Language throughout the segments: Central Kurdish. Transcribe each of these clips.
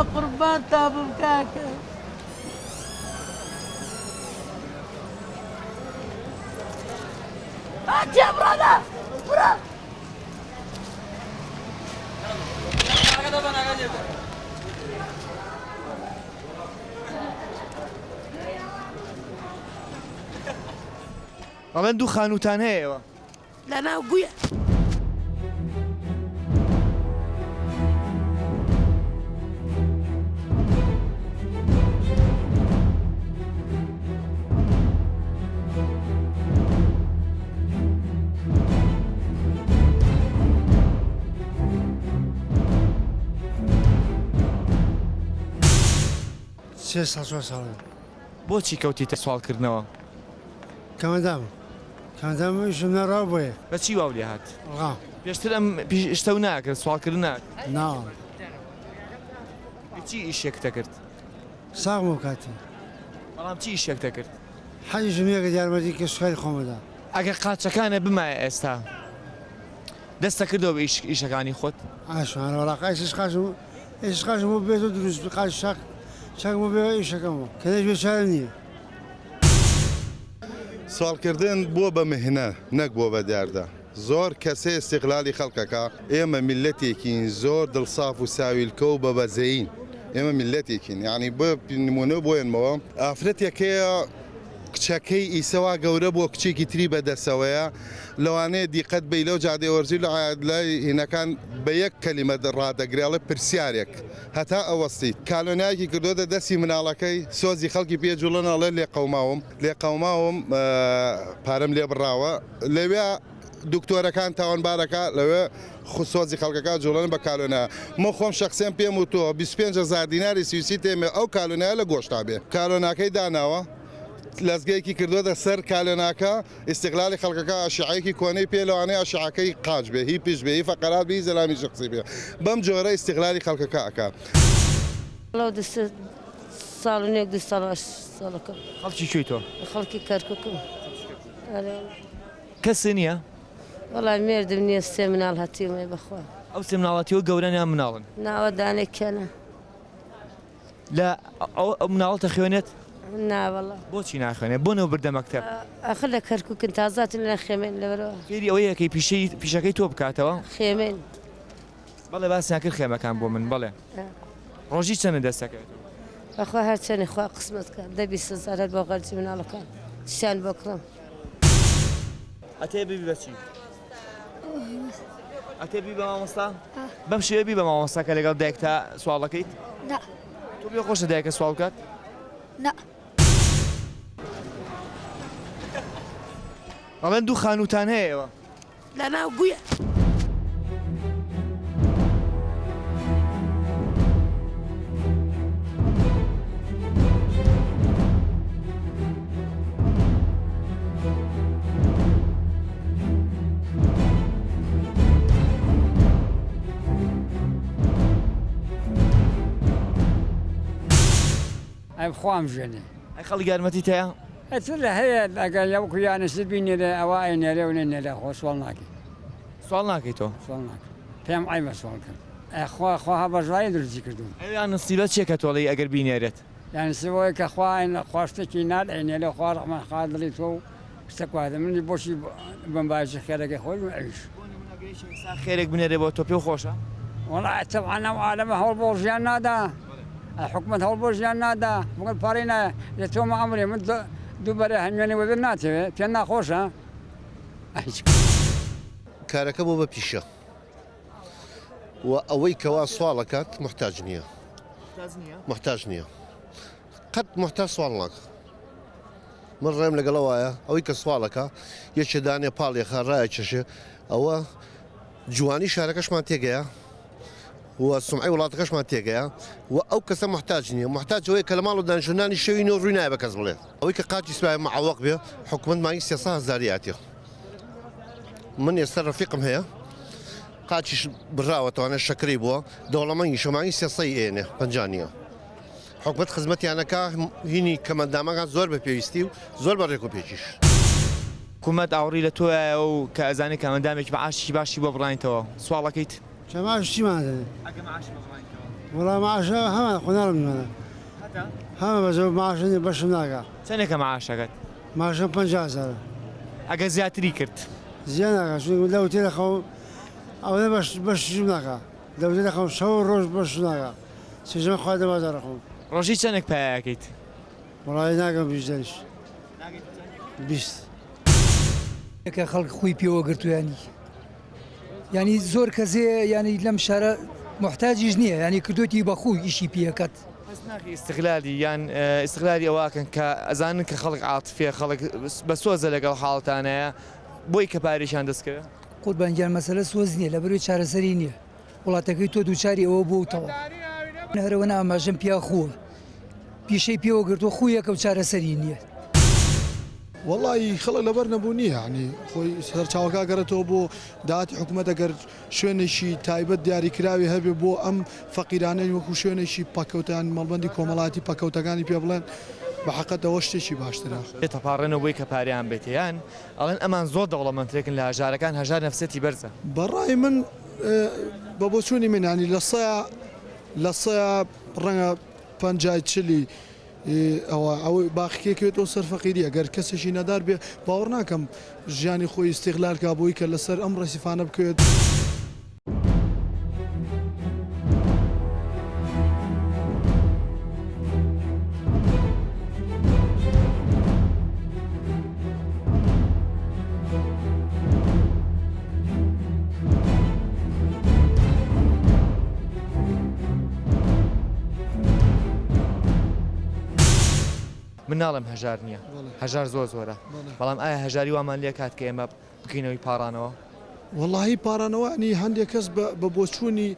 قربان تابم كاكا هات يا برادا برا ئەڵێن دوو خانووتان هەیەەوە لا ناو قويا سێ ساڵ بۆچی کەوتیتە سوالکردنەوە کەمەدامشم نەڕاو بۆیە بە چی واو لێ هات ڕا پێشتر ئەم شتە و ناکرد سوالکردن ناکرد ناوە چی ئیشێک دەکرد ساغم و کاتی بەڵام چی ئیشێک دەکرد حەجم یەکە یارمەتی کەسوکاری خۆمەدا ئەگەر قاچەکانە بمایە ئێستا دەستە کردەوە بە ئیشەکانی خۆت ئاشوانە وەڵاقای ئێش بۆ بێت و دروست بقاش چاک بۆ بێ ئیشەکەمەوە کە دەش بێچارە نییە سوالکردن بۆ بە مهنە نەک بۆ بە داردا زۆر کەسێ استیقلالی خەڵکەکە ئێمە میلەتێکین زۆر دڵساف و ساویلکە و بە بەزەین ئێمە میلەتێکین یعنی بۆ نمونە بۆێنمەوە ئافرەتێکەیە کچەکەی ئیسەوا گەورە بۆ کچێکی تری بەدەسەوەیە لەوانەیە دیقەت بی لەو جادێوەرزی لە لای هینەکان بە یەک کەلیمە ڕادەگرێڵە پرسیارێک هەتا ئەوەستی کالۆنایەکی کردوتە دەستی مناڵەکەی سۆزی خەڵکی پێجوڵەنەڵێ لێ قەوماوم پارەم لێ بڕاوە لەوێ دکتۆرەکان تاوانبارەکە لەوێ سۆزی خەڵکەکە جوڵەن بە کالۆنا مە خۆم شخصیان پێم و تۆ 25,000 دیناری سویسی تێمێ ئەو کالۆنایە لە گۆشتا بێ کالۆناکەی داناوە لەزگەیەکی کردووەتە سەر کالۆناکە ئیستیقلالی خەڵکەکە ئاشعەیەکی کۆنەی پێلەوانەی ئاشعەکەی قاچ بێ هی پیش بێ هی فەقەرات بێ زەلامی شخصی بێ بەم جۆرە ئیستیقلالی خەڵکەکە ئەکا ساڵێک دو ساڵەکە خەڵکی کوێی تۆ خەڵکی کەرککم کەسی نییە وەڵای مێردم نییە سێ مناڵ هەتیمێ بخوا ئەو سێ مناڵەتیەوە گەورەنیان مناڵن ناوە دانێککەنە لە ئەو مناڵەتە خوێنێت ناوەڵە بۆچی ناخوێنێ بۆ نەوە بردە مەکتەب ئەخ لە کەرککن تازاتن لە خێمێن لەبەرەوە فێری ئەوەیەکەی پیشەکەی تۆ بکاتەوە خێمێن بەڵێ باسی کرد خێمەکان بۆ من بڵێ ڕۆژی چەندە دەستەکەێت بەخوا هەرچەنی خوا قسمەتکە دەبی سزارەت بۆ غەرجی مناڵەکان شیان بۆ کڕم ئەتێبی بەچی ئەتێبی بە مامۆستا بەم شێبی بە مامۆستاکە لەگەڵ دایکتا سواڵەکەیت تۆ بێ خۆشە دایکە سوال بکات ئەڵێن دوو خانووتان هەیەەوە لا ناو قويا ئەم خۆم ژێنێ ئەی خەڵی یارمەتیت هەیە ئەتر لە هەیە ئەگەر لەو کویانەسی بینێرە ئەوە ئەینێرە و نێنێرە خۆ سوڵ ناکەی سوال ناکەیت تۆ سوڵ ناکە پێم ئای بە سوڵ کرد خوا بەژوای درزی کردوون ئەویان نسیلە چێکە تۆڵی ئەگەر بینێرێت یان سوەیە کە خواین خواشتێکی ناد ئەینێرە خوا ڕەحمان خوا دڵی تۆ و شتەکواتە منی بۆشی بم باشی خێرەکەی خۆی ئەویش خێرێک بنێرێ بۆ تۆ پێ خۆشە وڵای تەبعان ئەو عالەمە هەوڵ بۆ ژیان نادا حکومەت هەوڵ بۆ ژیان نادا بگەڵ پارەی نایە لە تۆمە ئەمرێ من دووبەرە هەنوێنی وەبێ ناتەوێت پێ ناخۆشە کارەکە بۆ بە پیشە و ئەوەی کەوا سوالەکات محتاج نییە محتاج نییە قەت محتاج سوال ناکە من ڕێم لەگەڵەوەیە ئەوەی کە سوالەکە یەکێدانێ پاڵێ خاڕایە چێشێ ئەوە جوانی شارەکەشمان تێگەیە و سمعی وڵاتەکەشمان تێگەیە و ئەو کەسە محتاج نییە محتاج ئەوەیە کە لە ماڵ و دانیشتوانی شەوی نۆ ڕووی نایە بە کەس بڵێت ئەوەی کە قاچی سوپای معوەق بێ حکومەت مانگی 300,000 هاتیە من ئێستا ڕەفیقم هەیە قاچیش بڕاوەتەوانە شەکرەی بووە دەوڵەمەنگی شەمانی 300 ئێنێ 50 نییە حکومەت خزمەتیانەکە هینی کەمەندامەکان زۆر بە پێویستی و زۆر بە ڕێک و پێچیش حکومەت ئاوڕی لە تۆیە و کە ئەزانێت کەمەندامێک بە عاشی باشی بۆ بڕانیتەوە سوالەکەیت چەماش چیمان دەێت والله معاش هم قنار من هذا هم بزوج معاش باش ناقة چەندێکە معاشەکەت معاش 50,000 ئەگە زیاتری کرد زيادة شو لو تلقوا أو باش ناقة لو تلقوا شو روز باش ناقة سجن خالد بازاركم ڕۆژی چەندێک پایەکەیت والله ناقة بيجدش بيست کە خەڵک خۆی پێوە گرتویانی ینی زۆر کەسێ ینی لەم شارە محتاجیش نییە ینی کردوتی بە خۆی ئیشی پێکات ناقی استقلالی یان استقلالی ئەواکەن کە ئەزانن کە خەڵک عاتفێ خەڵک بە سۆزە لەگەڵ حاڵتانەیە بۆی کە پارێکیان دەستکرد قوربانگیان مەسەلە سۆز نییە لە بەروی چارەسەری نییە وڵاتەکەی تۆ دووچاری ئەوە بووتەوە هەرەوە ئاماژەم پیا خووە پیشەی پێوە گرتووە خویەکە و چارەسەری نییە والله خەڵک لەبەر نەبوو نییە ینی خۆی سەرچاوەکە گەرێتەوە بۆ داهاتی حکوومەت ئەگەر شوێنێکی تایبەت دیاریکراوی هەبێ بۆ ئەم فەقیرانەی وەکو شوێنێکی پاکەوتیان مەڵبەندی کۆمەڵاتی پاکەوتەکانی پێ بڵێن بە حەقەتەوە شتێکی باشترە تەپاڕێنەوەی کە پاریان بێتیان ئەڵێن ئەمان زۆر دەوڵەمەندترێکن لە هەژارەکان هەژار نەفسەتی بەرزە بەڕای من بە بۆچوونی منانی لە سەیە ڕەنگە پەنجای چلی ئەوەی باخکێکێتەوە سەر فەقیری ئەگەر کەسێکی نەدار بێ باوەڕ ناکەم ژیانی خۆی استیغلال کا بۆی کە لەسەر ئەم ڕێسیفانە بکوێت. من ناڵم هەژار نییە هەژار زۆر زۆرە بەڵام ئایا هەژاری وامان لێ کات کە ئێمە بکەینەوەی پاڕانەوە واللهی پارانەوەنی هەندێک کەس بە بۆچوونی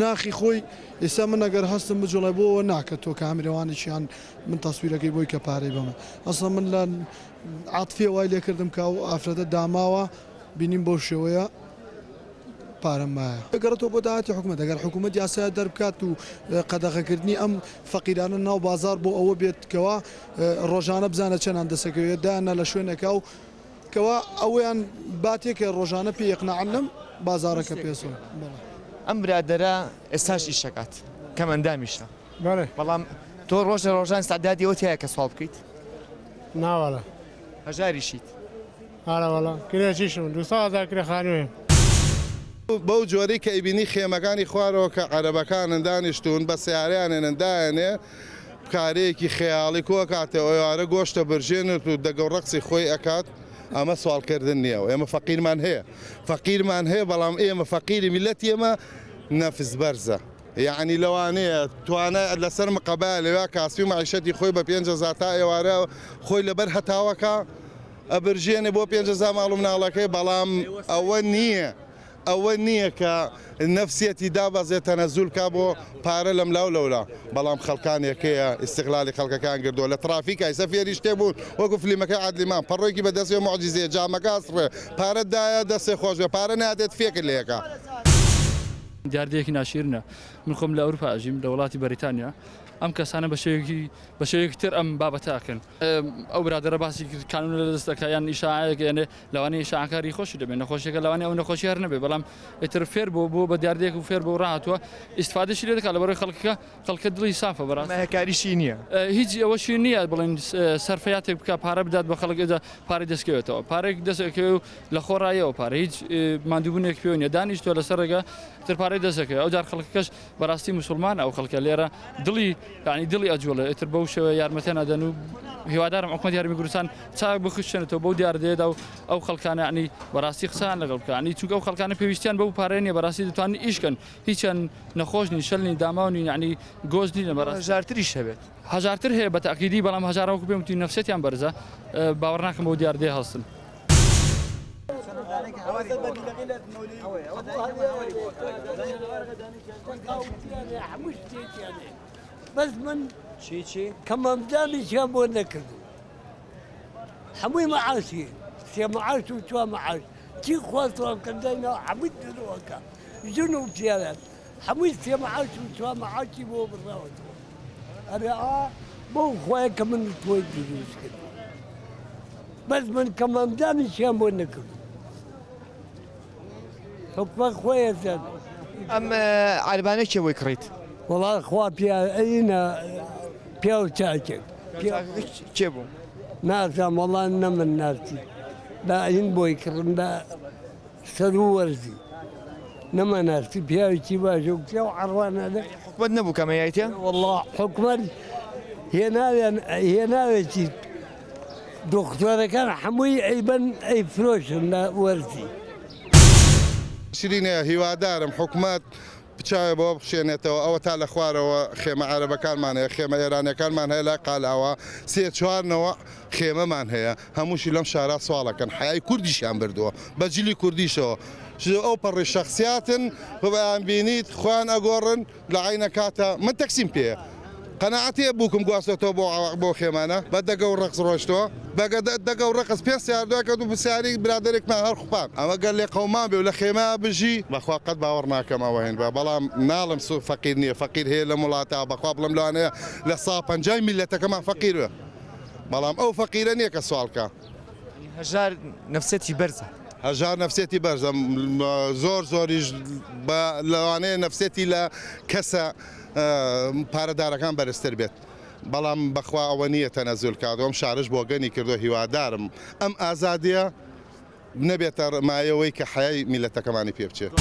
ناخی خۆی ئێستا من ئەگەر هەستم بجوڵای بۆەوە ناکە تۆ کامیرەوانێکیان من تەسویرەکەی بۆی کە پارەی بەمە ئەسڵ من لە عاتفێ وای لێکردم کا و ئافرەتە داماوە بینیم بۆ شێوەیە پارەم مایە گەڕێتەوە بۆ داهاتی حکوومەت ئەگەر حکوومەت یاسایە دەربکات و قەدەغەکردنی ئەم فەقیرانە ناو بازار بۆ ئەوە بێتکەوە ڕۆژانە بزانە چەندان دەسەکەوێت دایانە لە شوێنێکە و کەوا ئەویان باتێکە ڕۆژانە پێ یەقنەعەلم بازارەکە پێسۆ ئەم برادەرە ئێستاش ئیشەکات کەمەندامیشە بەڵام تۆ ڕۆژە ڕۆژان سەعدادیەوە تایە کە سوڵ بکەیت ناوەڵە هەژاریشیت ئارەوەڵە کرێکیشم 200,000 کرێ خانوێ بەو جۆرەی کە ئیبینی خێمەکانی خوارەوە کە عەرەبەکانن دانیشتون بە سیارەیانێنن دایانێ کارەیەکی خەیاڵی کۆ کاتەوە ئێوارە گۆشتە برژێنێت و دەگەڵ ڕەقسی خۆی ئەکات ئەمە سوالکردن نییە و ئێمە فەقیرمان هەیە بەڵام ئێمە فەقیری میلەت ئێمە نەفس بەرزە یعنی لەوانەیە توانای لەسەر مقەبا لەوێ کاسبی معیشەتی خۆی بە 5,000 تا ئێوارە خۆی لەبەر هەتاوەکە ئەبرژێنێ بۆ 5,000 ماڵ و مناڵەکەی بەڵام ئەوە نییە کە نەفسیەتی دابەزێتە نەزول کا بۆ پارە لەم لاو لەولا بەڵام خەڵکانێکەیە استقلالی خەڵکەکان کردووە لە ترافیک ئایسە فێری شتێ بوون وەکو فلیمەکە عادلیمان پەڕۆیکی بەدەستێ معجززیە جامەکە سڕێ پارەدایە دەستێ خۆش بێ پارە نادێت فێکرد لەیەکە دیاردەیەکی ناشیرنە من خۆم لە ئەوروپا ئەژیم لە وڵاتی بەریتانیا ئەم کەسانە بە شێوەیەکی تر ئەم بابەتاکەن ئەو برادرە باسی کانون لە دەستەکەیان ئیشاعەیەک یانێ لەوانەیە ئیشاعەکاری خۆشی دەبێت نەخۆشیەکە لەوانەیە ئەو نەخۆشی هەر نەبێت بەڵام ئیتر فێر بۆ بە دیاردەیەک و فێر بۆ ڕاهاتووە ئیسفادەشی لێ دەکات لەبەرەوەی خەڵکە دڵی سافە بەڕاست هەکاریشی نییە هیچ ئەوەشی نییە بڵێن سەرفەیاتێک بکە پارە بدات بە خەڵک ئێدا پارەی دەستکەوێتەوە پارێک دەستەکەوێت و لە خۆڕایەوە پارە هیچ ماندووبوونێک پێ نیە دانیشتووە لەسەر ڕێگە تر پارەی دەستەکەوێت ئەو جار خەڵکەکەش بەڕاستی موسڵمان ئەو خەڵکە لێرە دڵی ئەجوڵە ئیتر بەو شێوە یارمەتیان ئەدەن و هیوادارم حکومەت یارمی کوردستان چاک بخشێنێتەوە بەو دیاردەیەدا و ئەو خەڵکانە عنی بەڕاستی قسەیان لەگەڵ بکە عنی چونکە ئەو خەڵکانە پێویستیان بەو پارەیە نیە بەڕاستی دەتوانن ئیشکەن هیچیان نەخۆشنی شەلنی داماونی عنی گۆزنی بەڕاستی هەژارتریش هەبێت هەژارتر هەیە بە تاکیدی بەڵام هەژارەوەکو پێم وتی نەفسەتیان بەرزە باوەڕ ناکەم بەو دیاردەیە هەڵسن بس من كمامداني شابو نكردو حموي معاشي سي معاش وتوا معاش تي خواتو كدينا حميد دروكا جنوب سيالات حموي سي معاش وتوا معاشي بو بالراوت انا بو خويا كمان توي دروس كده بس من كمامداني شابو نكردو حكم خويا زاد ئەم عربانە کێوەی کڕیت وڵا خوا ئەینە پیا و چاکێک کێ بوو؟ نازام وەڵان نە من ناسی دا ئەین بۆی کردن دا سەر و وەرزی نەمە ناسی پیاوێکی باشە و پیا و عڕوانەدە حکومت نەبوو کەمەیەتە؟ والله حکومەت هێناوێتی دکتۆرەکان هەمووی ئەیبەن ئەی فرۆشن لە وەرزی شیرینەیە هیوادارم حکومت بچاوێ بۆ بخشێنێتەوە ئەوە تا لە خوارەوە خێمە عەرەبەکانمان هەیە خێمە ئێرانەکانمان هەیە لە قالەوە سێ چوارنەوە خێمەمان هەیە هەمووشی لەم شارە سواڵەکەن حیای کوردیشیان بردووە بەجلی کوردیشەوە ئەو پەڕی شخصیاتن بەیان بینیت خوان ئەگۆڕن لە عینە کاتە من تەکسیم پێ قەنەعەتێ بووکم گواستەوە بۆ خێمانە بە دەگە و ڕقس ڕۆشتەوە بەگە دەگە و ڕقس پێ سیاردوکەوت و بسیاری برادێکمان هەر خوپان ئەمە گەر لێ قەومان بێ و لە خێمە بژی بەخوا قەت باوەڕ ناکەم ئەوە هێن بە بەڵام ناڵم سو فەقیر نییە فەقیر هەیە لە وڵاتە بەخوا بڵم لەوانەیە لە 150 میلەتەکەمان فەقیرە بەڵام ئەو فەقیرە نییە کە سوالکە هەژار نەفسێتی بەرزە هەژار نەفسێتی بەرزە زۆریش لەوانەیە نەفسێتی لە کەسە پارەدارەکان بەرزتر بێت بەڵام بەخوا ئەوە نییە تەنەزول کات ئەم شارش بۆ گەنی کردو هیوادارم ئەم ئازادیە نەبێتە مایەوەی کە حیای میلەتەکەمانی پێ بچێت.